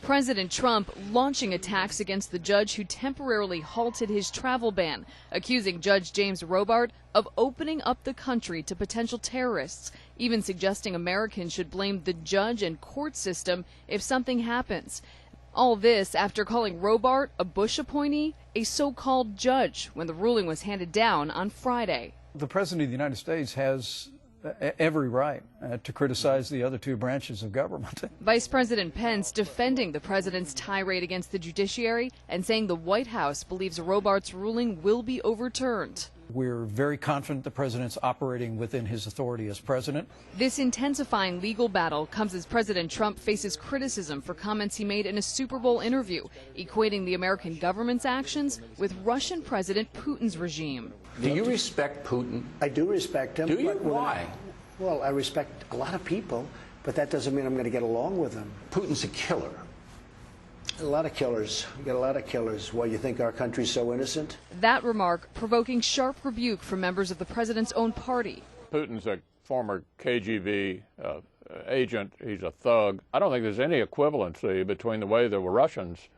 President Trump launching attacks against the judge who temporarily halted his travel ban, accusing Judge James Robart of opening up the country to potential terrorists, even suggesting Americans should blame the judge and court system if something happens. All this after calling Robart, a Bush appointee, a so-called judge when the ruling was handed down on Friday. The President of the United States has every right to criticize the other two branches of government. Vice President Pence defending the president's tirade against the judiciary and saying the White House believes Robart's ruling will be overturned. We're very confident the president's operating within his authority as president. This intensifying legal battle comes as President Trump faces criticism for comments he made in a Super Bowl interview, equating the American government's actions with Russian President Putin's regime. Do you respect Putin? I do respect him. Do you? Why? Well, I respect a lot of people, but that doesn't mean I'm going to get along with them. Putin's a killer. A lot of killers. You got a lot of killers. Why, you think our country's so innocent? That remark provoking sharp rebuke from members of the president's own party. Putin's a former KGB agent. He's a thug. I don't think there's any equivalency between the way the Russians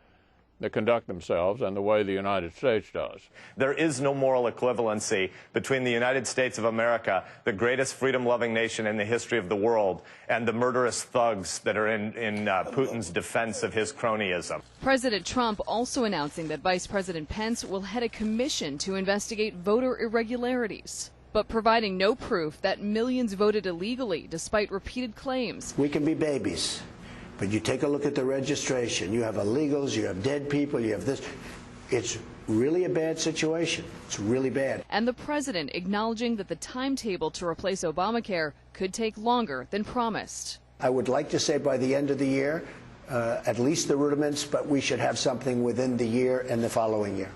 that conduct themselves and the way the United States does. There is no moral equivalency between the United States of America, the greatest freedom-loving nation in the history of the world, and the murderous thugs that are in Putin's defense of his cronyism. President Trump also announcing that Vice President Pence will head a commission to investigate voter irregularities, but providing no proof that millions voted illegally despite repeated claims. We can be babies. But you take a look at the registration. You have illegals, you have dead people, you have this. It's really a bad situation. It's really bad. And the president acknowledging that the timetable to replace Obamacare could take longer than promised. I would like to say by the end of the year, at least the rudiments, but we should have something within the year and the following year.